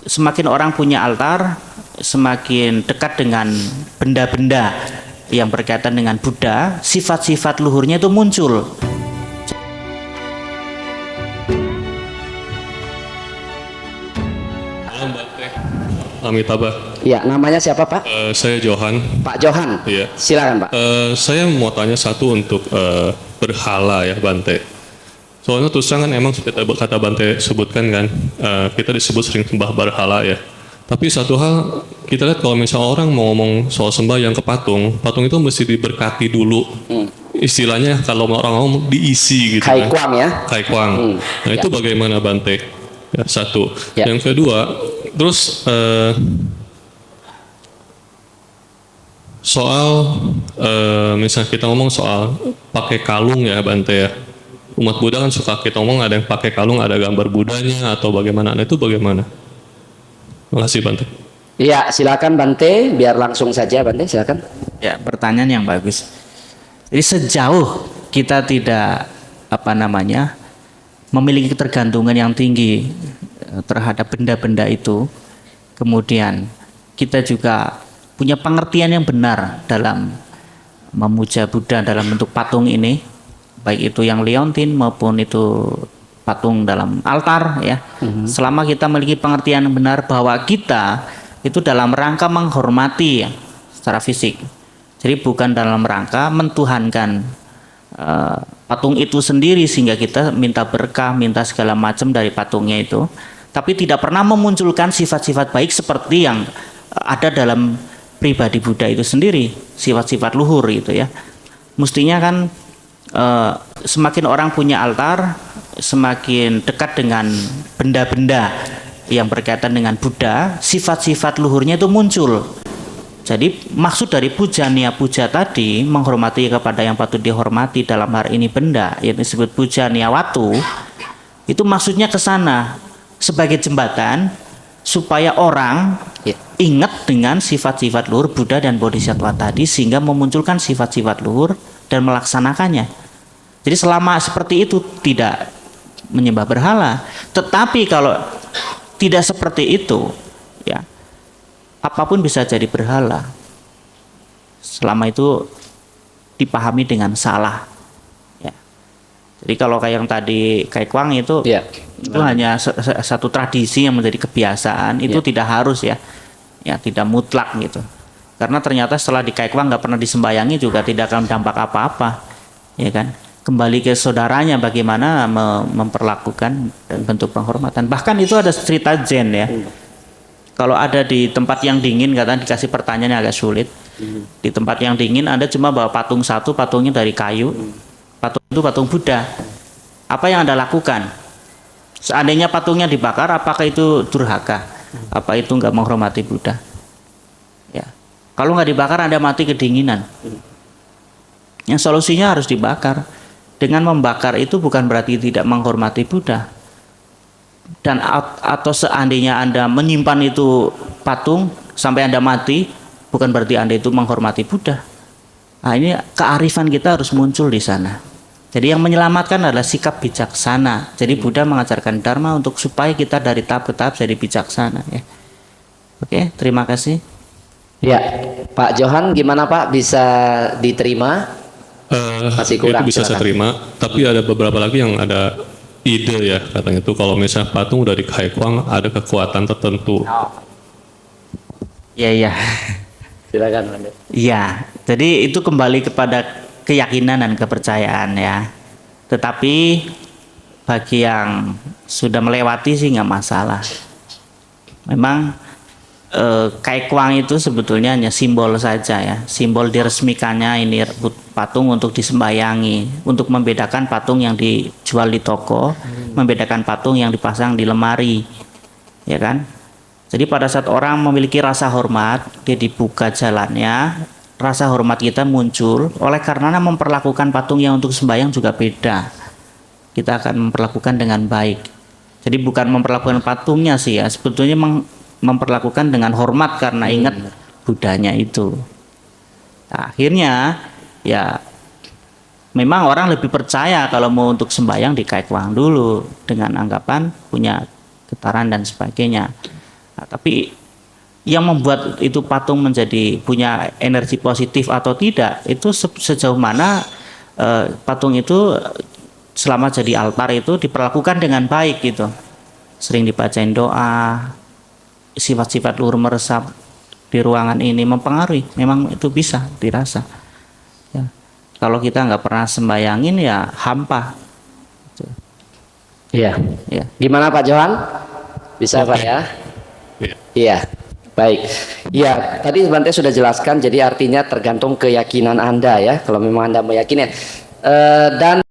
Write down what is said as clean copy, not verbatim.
semakin orang punya altar, semakin dekat dengan benda-benda yang berkaitan dengan Buddha, sifat-sifat luhurnya itu muncul. Halo Mbak Teh, Amitabha. Ya, namanya siapa Pak? Saya Johan. Pak Johan. Iya. Silakan Pak. Saya mau tanya satu untuk berhala ya Bante. Soalnya terus terang kan emang kata Bante sebutkan kan, kita disebut sering sembah berhala ya. Tapi satu hal kita lihat kalau misalnya orang mau ngomong soal sembahyang ke patung, patung itu mesti diberkati dulu. Istilahnya kalau orang ngomong diisi gitu Kai kan. Kwang ya. Kai Kwang. Nah itu bagaimana Bante? Ya, satu. Ya. Yang kedua, terus soal misalnya kita ngomong soal pakai kalung ya Bante ya. Umat Buddha kan suka kita ngomong ada yang pakai kalung, ada gambar Budanya atau bagaimana. Nah itu bagaimana? Terima kasih Bante. Iya, silakan Bante, biar langsung saja Bante, silakan. Ya, pertanyaan yang bagus. Jadi sejauh kita tidak memiliki ketergantungan yang tinggi terhadap benda-benda itu, kemudian kita juga punya pengertian yang benar dalam memuja Buddha dalam bentuk patung ini, baik itu yang liontin maupun itu patung dalam altar ya. Selama kita memiliki pengertian yang benar bahwa kita itu dalam rangka menghormati ya, secara fisik. Jadi bukan dalam rangka mentuhankan patung itu sendiri sehingga kita minta berkah, minta segala macam dari patungnya itu, tapi tidak pernah memunculkan sifat-sifat baik seperti yang ada dalam pribadi Buddha itu sendiri, sifat-sifat luhur gitu ya. Mestinya kan semakin orang punya altar, semakin dekat dengan benda-benda yang berkaitan dengan Buddha, sifat-sifat luhurnya itu muncul. Jadi maksud dari pujaniya puja tadi, menghormati kepada yang patut dihormati, dalam hari ini benda yang disebut pujaniya watu, itu maksudnya ke sana sebagai jembatan supaya orang ingat dengan sifat-sifat luhur Buddha dan Bodhisattva tadi sehingga memunculkan sifat-sifat luhur dan melaksanakannya. Jadi selama seperti itu tidak menyembah berhala. Tetapi kalau tidak seperti itu, ya apapun bisa jadi berhala. Selama itu dipahami dengan salah. Ya. Jadi kalau kayak yang tadi Kai Kwang itu, itu hanya satu tradisi yang menjadi kebiasaan. Itu tidak harus ya, tidak mutlak gitu. Karena ternyata setelah di Kai Kwang nggak pernah disembayangi juga tidak akan dampak apa-apa, ya kan? Kembali ke saudaranya bagaimana memperlakukan dan bentuk penghormatan. Bahkan itu ada cerita Zen ya. Kalau ada di tempat yang dingin, katanya dikasih pertanyaan yang agak sulit. Di tempat yang dingin Anda cuma bawa patung satu, patungnya dari kayu. Patung itu patung Buddha. Apa yang Anda lakukan? Seandainya patungnya dibakar, apakah itu durhaka? Apa itu nggak menghormati Buddha? Ya. Kalau nggak dibakar Anda mati kedinginan. Yang solusinya harus dibakar. Dengan membakar itu bukan berarti tidak menghormati Buddha. Dan atau seandainya Anda menyimpan itu patung sampai Anda mati, bukan berarti Anda itu menghormati Buddha. Nah, ini kearifan kita harus muncul di sana. Jadi yang menyelamatkan adalah sikap bijaksana. Jadi Buddha mengajarkan Dharma untuk supaya kita dari tahap ke tahap jadi bijaksana ya. Oke, terima kasih. Ya, Pak Johan gimana Pak, bisa diterima? Masih kurang, itu bisa silakan. saya terima, tapi ada beberapa lagi yang ada ide ya katanya itu kalau misalnya patung udah di Kai Kwang ada kekuatan tertentu. Iya. Silakan Bante. Iya, jadi itu kembali kepada keyakinan dan kepercayaan ya. Tetapi bagi yang sudah melewati sih nggak masalah. Memang Kai Kwang itu sebetulnya hanya simbol saja ya, simbol diresmikannya ini patung untuk disembayangi, untuk membedakan patung yang dijual di toko, membedakan patung yang dipasang di lemari, ya kan? Jadi pada saat orang memiliki rasa hormat, dia dibuka jalannya, rasa hormat kita muncul, oleh karena memperlakukan patung yang untuk sembahyang juga beda. Kita akan memperlakukan dengan baik. Jadi bukan memperlakukan patungnya sih ya, sebetulnya memperlakukan dengan hormat karena ingat Buddhanya itu. Nah, akhirnya ya memang orang lebih percaya kalau mau untuk sembahyang di Kai Kwang dulu dengan anggapan punya getaran dan sebagainya. Tapi yang membuat itu patung menjadi punya energi positif atau tidak itu sejauh mana patung itu selama jadi altar itu diperlakukan dengan baik gitu, sering dibacain doa, sifat-sifat luhur meresap di ruangan ini mempengaruhi, memang itu bisa dirasa ya. Kalau kita nggak pernah sembayangin ya hampa. Iya. Ya. Gimana Pak Johan? Bisa Pak ya? Iya. Iya. Baik. Ya, tadi Bante sudah jelaskan, jadi artinya tergantung keyakinan Anda ya. Kalau memang Anda meyakini. Dan